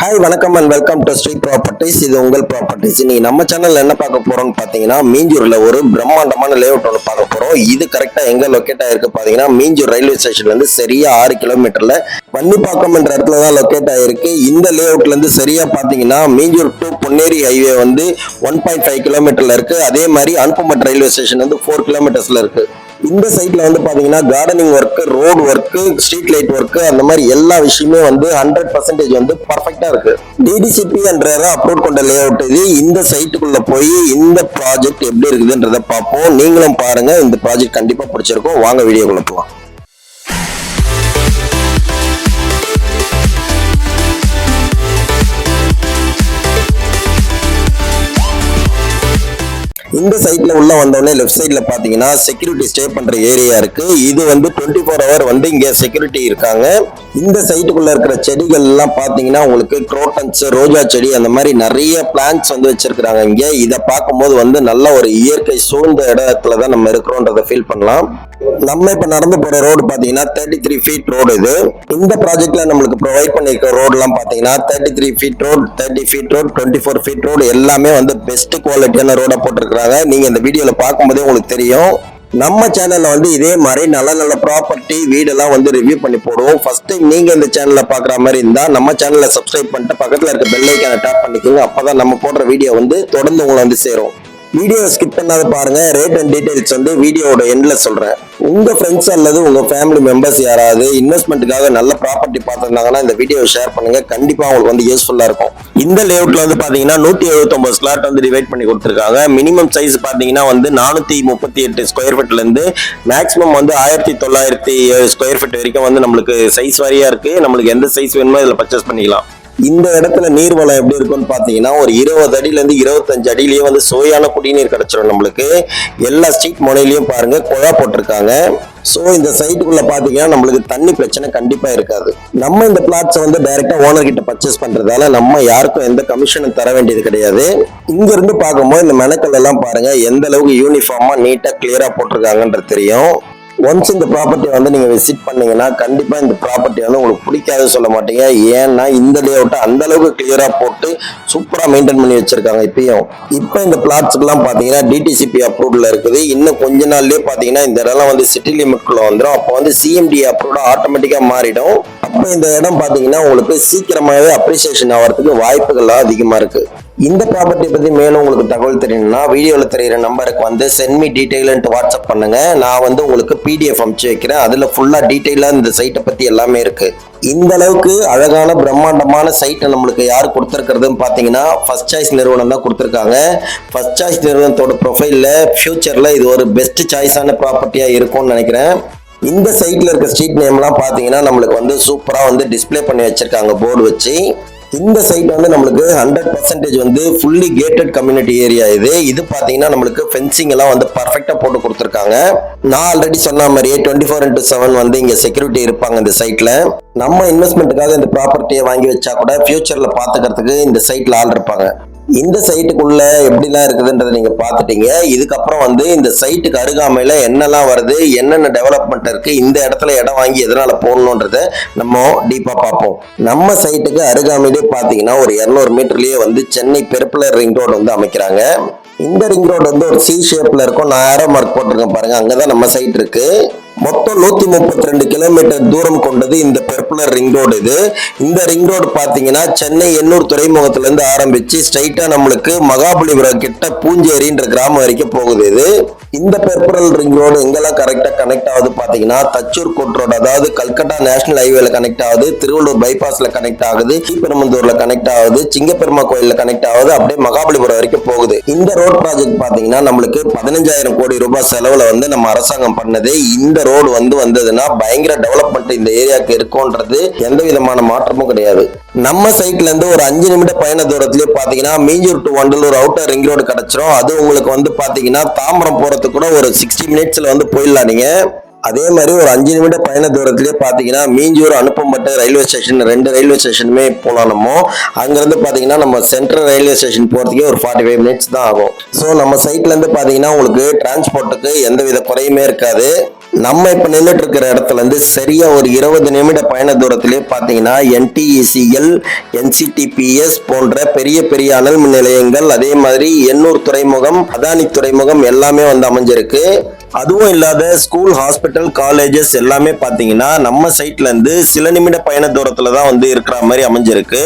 Hi வணக்கம் and welcome to Shri properties. இது உங்கள் ப்ராப்பர்ட்டிஸ். இன்னைக்கு நம்ம சேனல்ல என்ன பார்க்க போறோம்னு பாத்தீங்கன்னா, மீஞ்சூர்ல ஒரு பிரம்மாண்டமான லேஅவுட் ஒன்று பார்க்க போறோம். இது கரெக்டா எங்க லொக்கேட் ஆயிருக்கு பாத்தீங்கன்னா, மீஞ்சூர் ரயில்வே ஸ்டேஷன்ல இருந்து சரியா 6 கிலோமீட்டர்ல வன்னிப்பாக்கம் என்ற இடத்துல தான் லொக்கேட் ஆயிருக்கு. இந்த லேஅவுட்ல இருந்து சரியா பாத்தீங்கன்னா, மீஞ்சூர் டு பொன்னேரி ஹைவே வந்து 1.5 கிலோமீட்டர்ல இருக்கு. அதே மாதிரி அனுப்பம்பட்டு ரயில்வே ஸ்டேஷன் வந்து 4 கிலோமீட்டர்ஸ்ல இருக்கு. இந்த சைட்ல வந்து பாத்தீங்கன்னா gardening work, road work, street light work, அந்த மாதிரி எல்லா விஷயமே வந்து 100% வந்து பர்ஃபெக்டா இருக்கு. டிடிசிபி என்ற அப்லோட் கொண்ட லே அவுட் இது. இந்த சைட்டுக்குள்ள போய் இந்த ப்ராஜெக்ட் எப்படி இருக்குதுன்றத பார்ப்போம். நீங்களும் பாருங்க, இந்த ப்ராஜெக்ட் கண்டிப்பா பிடிச்சிருக்கும். வாங்க வீடியோக்குள்ள போலாம். இந்த சைட்ல உள்ள வந்தோடனே லெஃப்ட் சைட்ல பாத்தீங்கன்னா செக்யூரிட்டி ஸ்டே பண்ற ஏரியா இருக்கு. இது வந்து 24 ஹவர் வந்து இங்க செக்யூரிட்டி இருக்காங்க. இந்த சைட்டுக்குள்ள இருக்கிற செடிகள் எல்லாம் பாத்தீங்கன்னா உங்களுக்கு குரோட்டன்ஸ், ரோஜா செடி, அந்த மாதிரி நிறைய பிளான்ட்ஸ் வந்து வச்சிருக்காங்க இங்க. இதை பார்க்கும்போது வந்து நல்ல ஒரு இயற்கை சூழ்ந்த இடத்துலதான் நம்ம இருக்கிறோம்ன்றத ஃபீல் பண்ணலாம். நம்ம இப்ப நடந்து போற ரோடு பாத்தீங்கன்னா 33 ஃபீட் ரோடு. இது இந்த ப்ராஜெக்ட்ல நம்மளுக்கு ப்ரொவைட் பண்ணிருக்க ரோடு எல்லாம் பாத்தீங்கன்னா 33 feet road, 30 feet road, 24 feet road எல்லாமே வந்து பெஸ்ட் குவாலிட்டியான ரோட போட்டிருக்காங்க. நீங்க இந்த வீடியோல பார்க்கும்போதே உங்களுக்கு தெரியும். நம்ம சேனல்ல வந்து இதே மாதிரி நல்ல நல்ல ப்ராப்பர்ட்டி வீடெல்லாம் வந்து ரிவ்யூ பண்ணி போடுவோம். ஃபர்ஸ்ட் டைம் நீங்க இந்த சேனல்ல பாக்குற மாதிரி இருந்தா நம்ம சேனல்ல சப்ஸ்கிரைப் பண்ணிட்டு பக்கத்துல இருக்க பெல் ஐகானை டாப் பண்ணிக்கோங்க. அப்பதான் நம்ம போடுற வீடியோ வந்து தொடர்ந்து உங்களை வந்து சேரும். வீடியோ ஸ்கிப் பண்ணாத பாருங்க. ரேட் அண்ட் டீடைல்ஸ் வந்து வீடியோட எண்ட்ல சொல்றேன். உங்க ஃப்ரெண்ட்ஸ் அல்லது உங்க ஃபேமிலி மெம்பர்ஸ் யாராவது இன்வெஸ்ட்மெண்ட்டுக்காக நல்ல ப்ராப்பர்ட்டி பார்த்திருந்தாங்கன்னா இந்த வீடியோவை ஷேர் பண்ணுங்க. கண்டிப்பா உங்களுக்கு வந்து யூஸ்ஃபுல்லா இருக்கும். இந்த லேஅவுட்ல வந்து பாத்தீங்கன்னா 179 ஸ்லாட் வந்து டிவைட் பண்ணி கொடுத்துருக்காங்க. மினிமம் சைஸ் பாத்தீங்கன்னா வந்து 438 ஸ்கொயர் ஃபீட்ல இருந்து மேக்ஸிமம் வந்து 1907 ஸ்கொயர் ஃபீட் வரைக்கும் வந்து நம்மளுக்கு சைஸ் வாரியா இருக்கு. நம்மளுக்கு எந்த சைஸ் வேணுமோ இதுல பர்ச்சேஸ் பண்ணிக்கலாம். இந்த இடத்துல நீர்வளம் எப்படி இருக்கும்னு பாத்தீங்கன்னா ஒரு 20 அடியில இருந்து 25 அடியிலேயே வந்து சுவையான குடிநீர் கிடைச்சிடும் நம்மளுக்கு. எல்லா ஸ்ட்ரீட் முனையிலையும் பாருங்க குழா போட்டிருக்காங்க. சோ இந்த சைட்டுக்குள்ள பாத்தீங்கன்னா நம்மளுக்கு தண்ணி பிரச்சனை கண்டிப்பா இருக்காது. நம்ம இந்த பிளாட்ஸ் வந்து டைரக்டா ஓனர் கிட்ட பர்ச்சேஸ் பண்றதால நம்ம யாருக்கும் எந்த கமிஷனும் தர வேண்டியது கிடையாது. இங்க இருந்து பார்க்கும்போது இந்த மெனக்கல் எல்லாம் பாருங்க எந்த அளவுக்கு யூனிஃபார்மா நீட்டா கிளியரா போட்டிருக்காங்கன்றது தெரியும். ஒன்ஸ் இந்த ப்ராப்பர்ட்டி வந்து நீங்க விசிட் பண்ணீங்கன்னா கண்டிப்பா இந்த ப்ராப்பர்ட்டி வந்து உங்களுக்கு பிடிக்காது சொல்ல மாட்டீங்க. ஏன்னா இந்த லேஅவுட்டை அந்த அளவுக்கு கிளியரா போட்டு சூப்பரா மெயின்டைன் பண்ணி வச்சிருக்காங்க. இப்ப இந்த பிளாட்ஸ்க்கு எல்லாம் பாத்தீங்கன்னா டிடிசிபி அப்ரூவ்ல இருக்குது. இன்னும் கொஞ்ச நாள்லயே பாத்தீங்கன்னா இந்த இடம் வந்து சிட்டி லிமிட்குள்ள வந்துடும். அப்போ வந்து சிஎம்டி அப்ரூவ்ட் ஆட்டோமேட்டிக்கா மாறிடும். அப்ப இந்த இடம் பாத்தீங்கன்னா உங்களுக்கு சீக்கிரமாவே அப்ரிசியேஷன் ஆகிறதுக்கு வாய்ப்புகள் அதிகமா இருக்கு. இந்த ப்ராப்பர்ட்டி பத்தி மேலும் உங்களுக்கு தகவல் தெரியணும்னா வீடியோல தெரியுற நம்பருக்கு வந்து சென்ட் மீ டீடைல் வாட்ஸ்அப் பண்ணுங்க. நான் வந்து உங்களுக்கு PDF அனுப்பிச்சு வைக்கிறேன். அதுல ஃபுல்லா டீடைலா இந்த சைட்டை பத்தி எல்லாமே இருக்கு. இந்த அளவுக்கு அழகான பிரம்மாண்டமான சைட்டை நம்மளுக்கு யார் கொடுத்துருக்கிறதுன்னு பாத்தீங்கன்னா ஃபர்ஸ்ட் சாய்ஸ் நிறுவனம் தான் கொடுத்துருக்காங்க. ஃபர்ஸ்ட் சாய்ஸ் நிறுவனத்தோட ப்ரொஃபைல்ல ஃபியூச்சர்ல இது ஒரு பெஸ்ட் சாய்ஸான ப்ராப்பர்ட்டியா இருக்கும்னு நினைக்கிறேன். இந்த சைட்ல இருக்க ஸ்ட்ரீட் நேம்லாம் பாத்தீங்கன்னா நம்மளுக்கு வந்து சூப்பரா வந்து டிஸ்பிளே பண்ணி வச்சிருக்காங்க போர்டு வச்சு. இந்த சைட் வந்து நம்மளுக்கு 100% வந்து ஃபுல்லி கேட்டட் கம்யூனிட்டி ஏரியா. இது பாத்தீங்கன்னா நம்மளுக்கு ஃபென்சிங் எல்லாம் வந்து பர்ஃபெக்டா போட்டு கொடுத்துருக்காங்க. நான் ஆல்ரெடி சொன்ன மாதிரியே 24/7 வந்து இங்க செக்யூரிட்டி இருப்பாங்க இந்த சைட்ல. நம்ம இன்வெஸ்ட்மெண்ட்டுக்காக இந்த ப்ராப்பர்ட்டியை வாங்கி வச்சா கூட ஃபியூச்சர்ல பாத்துக்கிறதுக்கு இந்த சைட்ல ஆள் இருப்பாங்க. இந்த சைட்டுக்குள்ள எப்படிலாம் இருக்குதுன்றதை நீங்க பாத்துட்டீங்க. இதுக்கப்புறம் வந்து இந்த சைட்டுக்கு அருகாமையில என்னெல்லாம் வருது, என்னென்ன டெவலப்மெண்ட் இருக்கு, இந்த இடத்துல இடம் வாங்கி எதனால போடணும்ன்றத நம்ம டீப்பா பார்ப்போம். நம்ம சைட்டுக்கு அருகாமையிலே பாத்தீங்கன்னா ஒரு 200 மீட்டர்லயே வந்து சென்னை பெருப்புலர் ரிங் ரோடு வந்து அமைக்கிறாங்க. இந்த ரிங் ரோடு வந்து ஒரு C ஷேப்ல இருக்கும். நான் ஏரோ மார்க் போட்டிருக்கேன் பாருங்க, அங்கதான் நம்ம சைட் இருக்கு. மொத்தம் 132 கிலோமீட்டர் தூரம் கொண்டது இந்த பெர்புலர் ரிங் ரோடு. இந்த ரிங் ரோடு பாத்தீங்கன்னா சென்னை எண்ணூர் துறைமுகத்துல இருந்து ஆரம்பிச்சு ஸ்ட்ரைட்டா நம்மளுக்கு மகாபலிபுரம் கிட்ட பூஞ்சேரின்ற கிராமம் வரைக்கும் போகுது. இந்த பெர்புரல் ரிங் ரோடு எங்கெல்லாம் கரெக்டா கனெக்ட் ஆகுது பாத்தீங்கன்னா தச்சூர் கோட் ரோடு, அதாவது கல்கட்டா நேஷனல் ஹைவேல கனெக்ட் ஆகுது, திருவள்ளூர் பைபாஸ்ல கனெக்ட் ஆகுது, ஸ்ரீபெரும்புதூர்ல கனெக்ட் ஆகுது, சிங்கப்பெருமா கோயில்ல கனெக்ட் ஆகுது, அப்படியே மகாபலிபுரம் வரைக்கும் போகுது. இந்த ரோட் ப்ராஜெக்ட் பாத்தீங்கன்னா நம்மளுக்கு 15,000 கோடி ரூபாய் செலவுல வந்து நம்ம அரசாங்கம் பண்ணது. இந்த ரோடு வந்து வந்ததுன்னா பயங்கர டெவலப்மெண்ட் இந்த ஏரியாவுக்கு இருக்கும்ன்றது எந்த விதமான மாற்றமும் கிடையாது. நம்ம சைட்ல இருந்து ஒரு 5 நிமிட பயண தூரத்திலேயே பாத்தீங்கன்னா Minjur to Vandalur outer ring road கிடைச்சிரும். அது உங்களுக்கு வந்து பாத்தீங்கன்னா தாம்பரம் போறதுக்கு கூட ஒரு 60 மினிட்ஸ்ல வந்து போயிடலாம் நீங்க. அதே மாதிரி ஒரு 5 நிமிட பயண தூரத்திலேயே பாத்தீங்கன்னா Minjur Anuppampattu railway station, 2 railway ஸ்டேஷனுமே போலாம். நம்ம அங்கிருந்து பாத்தீங்கன்னா நம்ம சென்ட்ரல் ரயில்வே ஸ்டேஷன் போறதுக்கே ஒரு 45 மினிட்ஸ் தான் ஆகும். ஸோ நம்ம சைட்ல இருந்து பாத்தீங்கன்னா உங்களுக்கு டிரான்ஸ்போர்ட்டுக்கு எந்தவித குறையுமே இருக்காது. நம்ம இப்ப நின்றுட்டு இருக்கிற இடத்துல இருந்து சரியா ஒரு 20 நிமிட பயண தூரத்திலே பாத்தீங்கன்னா NTECL, NCTPS போன்ற பெரிய பெரிய அனல் மின் நிலையங்கள், அதே மாதிரி எண்ணூர் துறைமுகம், அதானி துறைமுகம் எல்லாமே வந்து அமைஞ்சிருக்கு. அதுவும் இல்லாத ஸ்கூல், ஹாஸ்பிட்டல், காலேஜஸ் எல்லாமே பாத்தீங்கன்னா நம்ம சைட்ல இருந்து சில நிமிட பயண தூரத்துல தான் வந்து இருக்கிற மாதிரி அமைஞ்சிருக்கு.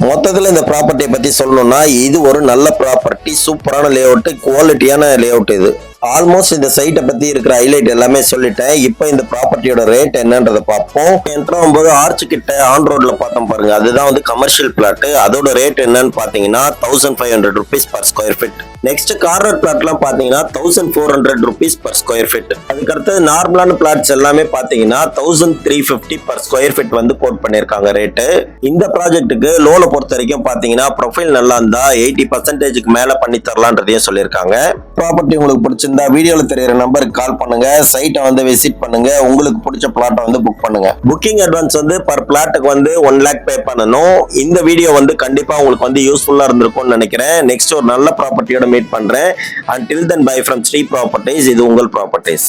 மொத்தத்துல இந்த ப்ராப்பர்ட்டியை பத்தி சொல்லணும்னா இது ஒரு நல்ல ப்ராப்பர்ட்டி, சூப்பரான லே அவுட், குவாலிட்டியான லே அவுட். இது ஆல்மோஸ்ட் இந்த சைட்டை பத்தி இருக்கிற ஹைலைட் எல்லாமே சொல்லிட்டேன். இப்போ இந்த ப்ராப்பர்ட்டியோட ரேட் என்னன்றதை பார்ப்போம். என்ட்ரா 9 ஆர்ச் கிட்ட ஆன் ரோட்ல பார்த்தோம் பாருங்க, அதுதான் வந்து கமர்ஷியல் பிளாட். அதோட ரேட் என்னன்னு பாத்தீங்கன்னா 1500 rupees per square feet. Next corner பிளாட்லாம் பாத்தீங்கன்னா 1400 rupees per square feet. அதுக்கடுத்து நார்மலான பிளாட்ஸ் எல்லாமே பாத்தீங்கன்னா 1350 per square feet வந்து கோட் பண்ணிருக்காங்க ரேட்டு. இந்த ப்ராஜெக்ட்டுக்கு லோனை பொறுத்த வரைக்கும் பாத்தீங்கன்னா ப்ரொஃபைல் நல்லா இருந்தா 80% மேல பண்ணி தரலான்றதையும் சொல்லியிருக்காங்க. ப்ராப்பர்ட்டி உங்களுக்கு பிடிச்சிருந்தா வீடியோல தெரியுற நம்பருக்கு கால் பண்ணுங்க, சைட்டை வந்து விசிட் பண்ணுங்க, உங்களுக்கு பிடிச்ச பிளாட்டை வந்து புக் பண்ணுங்க. புக்கிங் அட்வான்ஸ் வந்து பர் பிளாட்டுக்கு வந்து 1 lakh பே பண்ணணும். இந்த வீடியோ வந்து கண்டிப்பா உங்களுக்கு வந்து யூஸ்ஃபுல்லா இருந்திருக்கும்னு நினைக்கிறேன். நெக்ஸ்ட் ஒரு நல்ல ப்ராப்பர்ட்டியோட மீட் பண்றேன். Until then, bye from Sri Properties. இது உங்கள் ப்ராப்பர்ட்டிஸ்.